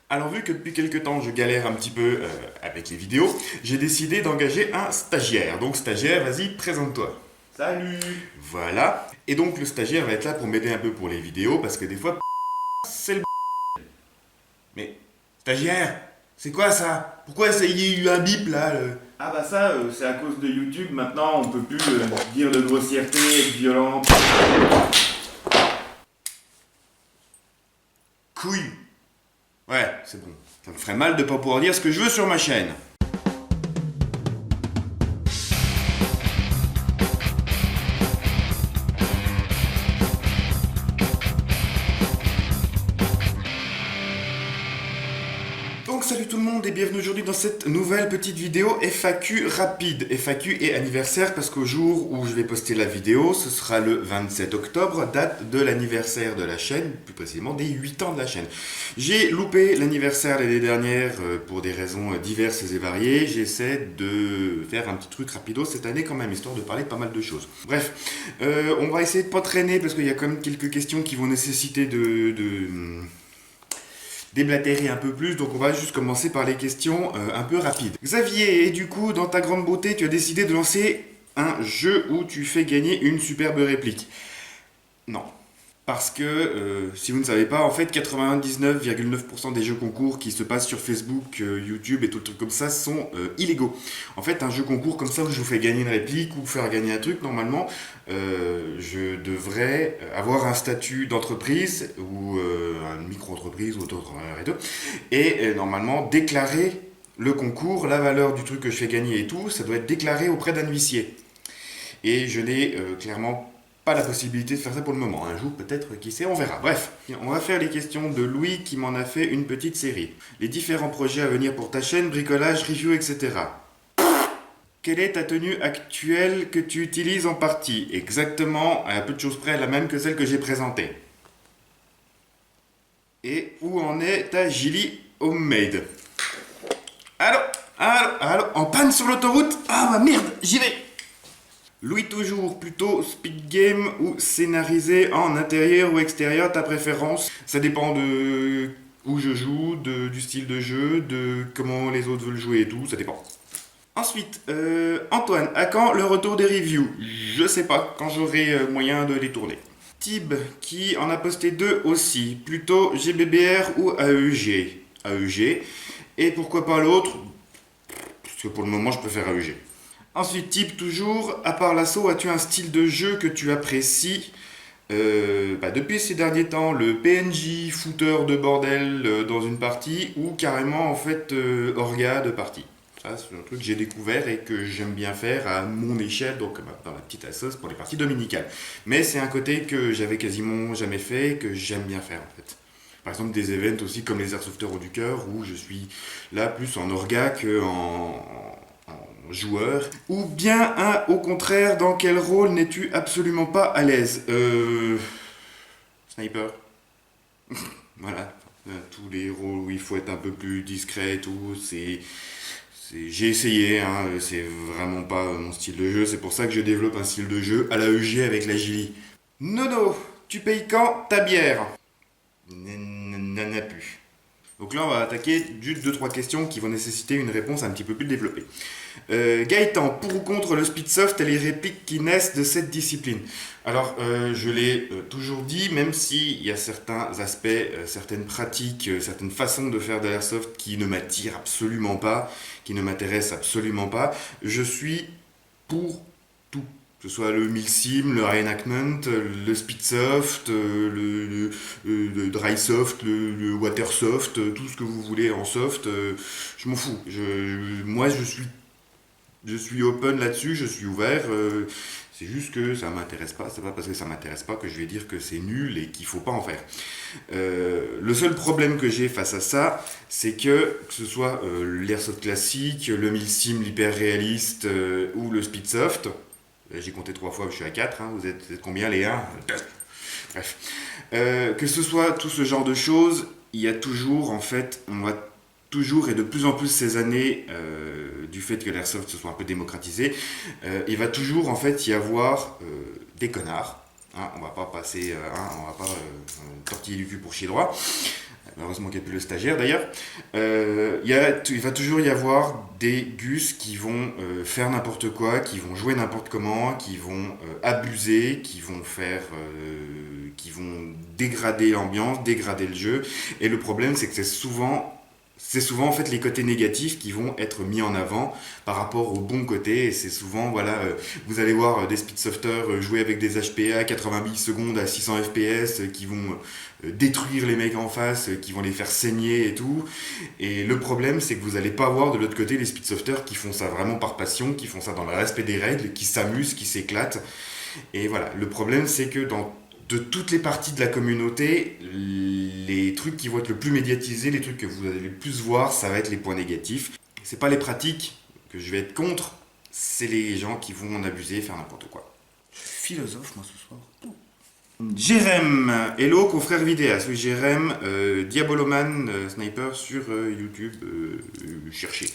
Alors vu que depuis quelques temps je galère un petit peu avec les vidéos, j'ai décidé d'engager un stagiaire. Donc stagiaire, vas-y, présente-toi. Salut! Voilà. Et donc le stagiaire va être là pour m'aider un peu pour les vidéos parce que des fois, c'est le... Mais stagiaire, c'est quoi ça? Pourquoi ça y a eu un bip là Ah bah ça, c'est à cause de YouTube, maintenant on peut plus dire de grossièreté, être violent. Couille. Ouais, c'est bon. Ça me ferait mal de pas pouvoir dire ce que je veux sur ma chaîne. Donc salut tout le monde et bienvenue aujourd'hui dans cette nouvelle petite vidéo FAQ rapide. FAQ et anniversaire parce qu'au jour où je vais poster la vidéo, ce sera le 27 octobre, date de l'anniversaire de la chaîne, plus précisément des 8 ans de la chaîne. J'ai loupé l'anniversaire l'année dernière pour des raisons diverses et variées. J'essaie de faire un petit truc rapido cette année quand même, histoire de parler de pas mal de choses. Bref, on va essayer de pas traîner parce qu'il y a quand même quelques questions qui vont nécessiter de déblatérer un peu plus, donc on va juste commencer par les questions un peu rapides. Xavier, et du coup, dans ta grande beauté, tu as décidé de lancer un jeu où tu fais gagner une superbe réplique. Non. Parce que, si vous ne savez pas, en fait, 99,9% des jeux concours qui se passent sur Facebook, YouTube et tout le truc comme ça sont illégaux. En fait, un jeu concours comme ça où je vous fais gagner une réplique ou faire gagner un truc, normalement, je devrais avoir un statut d'entreprise ou une micro-entreprise ou autre, et normalement déclarer le concours, la valeur du truc que je fais gagner et tout, ça doit être déclaré auprès d'un huissier. Et je n'ai clairement pas la possibilité de faire ça pour le moment. Un jour, peut-être, qui sait, on verra. Bref, on va faire les questions de Louis qui m'en a fait une petite série. Les différents projets à venir pour ta chaîne, bricolage, review, etc. Quelle est ta tenue actuelle que tu utilises en partie? Exactement, à peu de choses près, la même que celle que j'ai présentée. Et où en est ta Gilly Homemade? Allô? Allô? En panne sur l'autoroute? Ah ma merde, j'y vais! Louis toujours, plutôt speed game ou scénarisé en intérieur ou extérieur, ta préférence? Ça dépend de où je joue, du style de jeu, de comment les autres veulent jouer et tout, ça dépend. Ensuite, Antoine, à quand le retour des reviews? Je sais pas, quand j'aurai moyen de les tourner. Tib, qui en a posté deux aussi, plutôt GBBR ou AEG? AEG. Et pourquoi pas l'autre? Parce que pour le moment, je préfère AEG. Ensuite, type toujours, à part l'assaut, as-tu un style de jeu que tu apprécies? Depuis ces derniers temps, le PNJ footeur de bordel dans une partie ou carrément en fait orga de partie. Ça, c'est un truc que j'ai découvert et que j'aime bien faire à mon échelle, donc dans la petite assos pour les parties dominicales. Mais c'est un côté que j'avais quasiment jamais fait et que j'aime bien faire en fait. Par exemple, des events aussi comme les Airsofters au du cœur où je suis là plus en orga en joueur. Ou bien au contraire, dans quel rôle n'es-tu absolument pas à l'aise? Sniper. Voilà. Tous les rôles où il faut être un peu plus discret et tout, j'ai essayé, hein, c'est vraiment pas mon style de jeu, c'est pour ça que je développe un style de jeu à la EG avec la Gili. Nono, tu payes quand ta bière? N'en a plus. Donc là, on va attaquer juste deux trois questions qui vont nécessiter une réponse un petit peu plus développée. Gaëtan, pour ou contre le speedsoft et les répliques qui naissent de cette discipline? Alors, je l'ai toujours dit, même s'il y a certains aspects, certaines pratiques, certaines façons de faire de l'airsoft qui ne m'attirent absolument pas, qui ne m'intéressent absolument pas, je suis pour tout. Que ce soit le milsim, le reenactment, le speedsoft, le drysoft, le watersoft, tout ce que vous voulez en soft, je m'en fous. Moi, je suis open là-dessus, je suis ouvert. C'est juste que ça m'intéresse pas. C'est pas parce que ça m'intéresse pas que je vais dire que c'est nul et qu'il faut pas en faire. Le seul problème que j'ai face à ça, c'est que ce soit l'airsoft classique, le milsim, l'hyper réaliste ou le speedsoft. J'ai compté 3 fois, je suis à 4. Hein. Vous êtes combien les 1? Bref. Que ce soit tout ce genre de choses, il y a toujours, en fait, on va toujours et de plus en plus ces années, du fait que l'airsoft se soit un peu démocratisé, il va toujours en fait y avoir des connards. Hein, on va pas passer, on va pas tortiller du cul pour chier droit. heureusement qu'il n'y a plus le stagiaire d'ailleurs, il va toujours y avoir des gus qui vont faire n'importe quoi, qui vont jouer n'importe comment, qui vont abuser, qui vont dégrader l'ambiance, dégrader le jeu. Et le problème, c'est que c'est souvent en fait les côtés négatifs qui vont être mis en avant par rapport aux bons côtés. Et c'est souvent, voilà, vous allez voir des speedsofters jouer avec des HPA 80 millisecondes à 600 FPS qui vont détruire les mecs en face, qui vont les faire saigner et tout. Et le problème, c'est que vous n'allez pas voir de l'autre côté les speedsofters qui font ça vraiment par passion, qui font ça dans le respect des règles, qui s'amusent, qui s'éclatent. Et voilà, le problème, c'est que de toutes les parties de la communauté, les trucs qui vont être le plus médiatisés, les trucs que vous allez le plus voir, ça va être les points négatifs. C'est pas les pratiques que je vais être contre, c'est les gens qui vont en abuser et faire n'importe quoi. Je suis philosophe, moi, ce soir. Jérém, hello, confrère vidéaste. Oui, Jérém, Diaboloman Sniper sur YouTube, cherchez.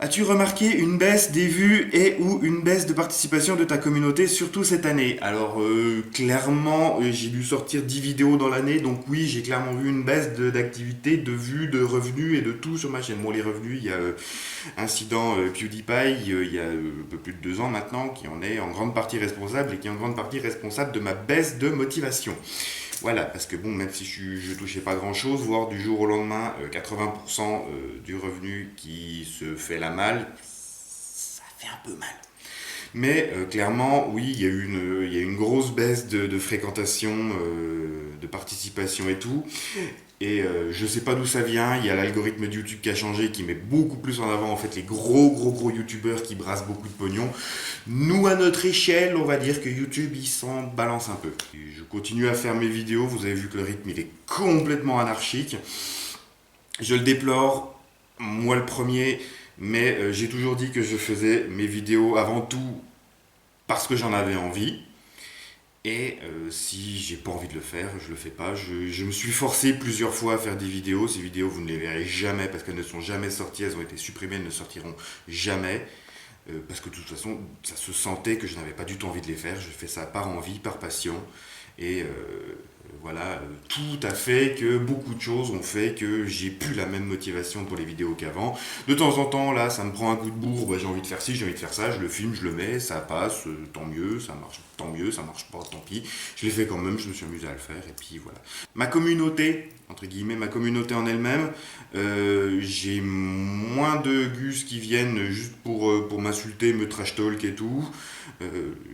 As-tu remarqué une baisse des vues et ou une baisse de participation de ta communauté, surtout cette année? Alors, clairement, j'ai dû sortir 10 vidéos dans l'année, donc oui, j'ai clairement vu une baisse d'activité, de vues, de revenus et de tout sur ma chaîne. Bon, les revenus, il y a Incident PewDiePie, il y a un peu plus de 2 ans maintenant, qui en est en grande partie responsable et qui est en grande partie responsable de ma baisse de motivation. Voilà, parce que bon, même si je touchais pas grand chose, voir du jour au lendemain 80% du revenu qui se fait la malle, ça fait un peu mal. Mais clairement, oui, il y a eu une grosse baisse de fréquentation, de participation et tout. Et je sais pas d'où ça vient, il y a l'algorithme de YouTube qui a changé, qui met beaucoup plus en avant en fait les gros youtubeurs qui brassent beaucoup de pognon. Nous, à notre échelle, on va dire que YouTube, il s'en balance un peu. Et je continue à faire mes vidéos, vous avez vu que le rythme, il est complètement anarchique. Je le déplore, moi le premier, mais j'ai toujours dit que je faisais mes vidéos avant tout parce que j'en avais envie. Et si j'ai pas envie de le faire, je le fais pas. Je me suis forcé plusieurs fois à faire des vidéos. Ces vidéos, vous ne les verrez jamais parce qu'elles ne sont jamais sorties. Elles ont été supprimées, elles ne sortiront jamais. Parce que de toute façon, ça se sentait que je n'avais pas du tout envie de les faire. Je fais ça par envie, par passion. Et voilà, tout a fait que beaucoup de choses ont fait que j'ai plus la même motivation pour les vidéos qu'avant. De temps en temps, là, ça me prend un coup de bourre, bah, j'ai envie de faire ci, j'ai envie de faire ça, je le filme, je le mets, ça passe, tant mieux, ça marche pas, tant pis. Je l'ai fait quand même, je me suis amusé à le faire, et puis voilà. Ma communauté, entre guillemets, ma communauté en elle-même, j'ai moins de gus qui viennent juste pour m'insulter, me trash talk et tout.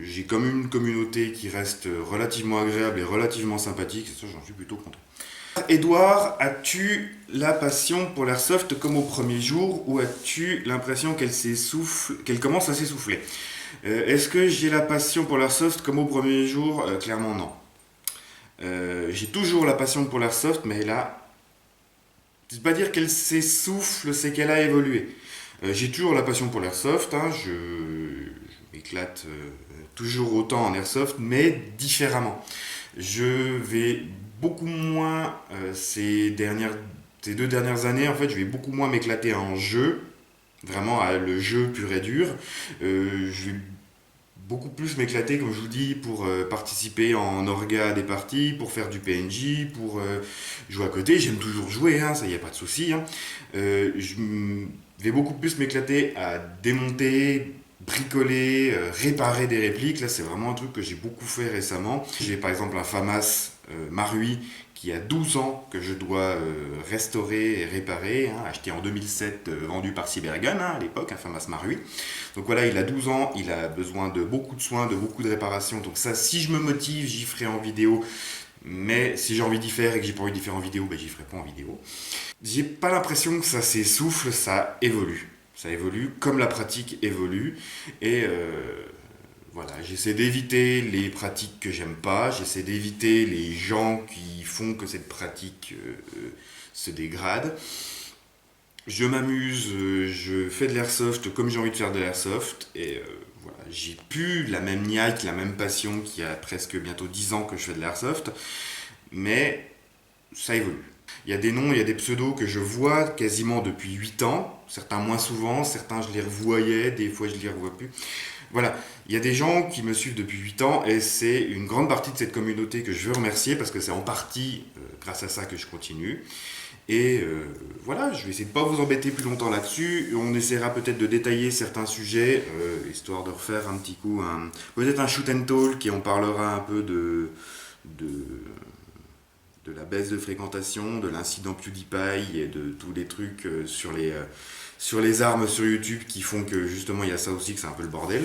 J'ai quand même une communauté qui reste relativement agréable et relativement sympathique, et ça j'en suis plutôt content. Edouard, as-tu la passion pour l'airsoft comme au premier jour ou as-tu l'impression qu'elle commence à s'essouffler? Est-ce que j'ai la passion pour l'airsoft comme au premier jour? Clairement non. J'ai toujours la passion pour l'airsoft, mais là, c'est pas dire qu'elle s'essouffle, c'est qu'elle a évolué. J'ai toujours la passion pour l'airsoft, hein, je m'éclate toujours autant en airsoft, mais différemment. Je vais beaucoup moins, ces 2 dernières années, en fait, je vais beaucoup moins m'éclater en jeu, vraiment le jeu pur et dur. Je vais beaucoup plus m'éclater, comme je vous dis, pour participer en orga à des parties, pour faire du PNJ, pour jouer à côté. J'aime toujours jouer, hein, ça y a pas de souci. Hein. Je vais beaucoup plus m'éclater à démonter, bricoler, réparer des répliques. Là, c'est vraiment un truc que j'ai beaucoup fait récemment. J'ai par exemple un FAMAS Marui qui a 12 ans que je dois restaurer et réparer, hein, acheté en 2007, vendu par Cybergun hein, à l'époque, un FAMAS Marui. Donc voilà, il a 12 ans, il a besoin de beaucoup de soins, de beaucoup de réparations. Donc ça, si je me motive, j'y ferai en vidéo. Mais si j'ai envie d'y faire et que j'ai pas envie d'y faire en vidéo, ben j'y ferai pas en vidéo. J'ai pas l'impression que ça s'essouffle, ça évolue. Ça évolue comme la pratique évolue. Et voilà, j'essaie d'éviter les pratiques que j'aime pas. J'essaie d'éviter les gens qui font que cette pratique se dégrade. Je m'amuse, je fais de l'airsoft comme j'ai envie de faire de l'airsoft. Et voilà, j'ai plus la même niaque, la même passion qu'il y a presque bientôt 10 ans que je fais de l'airsoft. Mais ça évolue. Il y a des noms, il y a des pseudos que je vois quasiment depuis 8 ans, certains moins souvent, certains je les revoyais, des fois je les revois plus. Voilà, il y a des gens qui me suivent depuis 8 ans et c'est une grande partie de cette communauté que je veux remercier parce que c'est en partie grâce à ça que je continue. Et voilà, je vais essayer de pas vous embêter plus longtemps là-dessus. On essaiera peut-être de détailler certains sujets, histoire de refaire un petit coup, peut-être un shoot and talk, et on parlera un peu de, de la baisse de fréquentation, de l'incident PewDiePie et de tous les trucs sur les armes sur YouTube qui font que justement il y a ça aussi, que c'est un peu le bordel.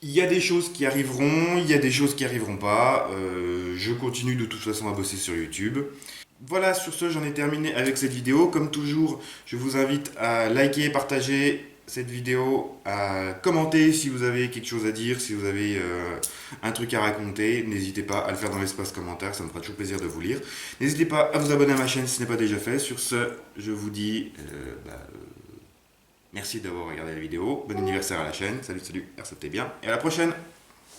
Il y a des choses qui arriveront, il y a des choses qui arriveront pas. Je continue de toute façon à bosser sur YouTube. Voilà, sur ce, j'en ai terminé avec cette vidéo. Comme toujours, je vous invite à liker, partager cette vidéo, à commenter si vous avez quelque chose à dire, si vous avez un truc à raconter. N'hésitez pas à le faire dans l'espace commentaire, ça me fera toujours plaisir de vous lire. N'hésitez pas à vous abonner à ma chaîne si ce n'est pas déjà fait. Sur ce, je vous dis merci d'avoir regardé la vidéo. Bon anniversaire à la chaine. Salut, salut, RCT bien. Et à la prochaine!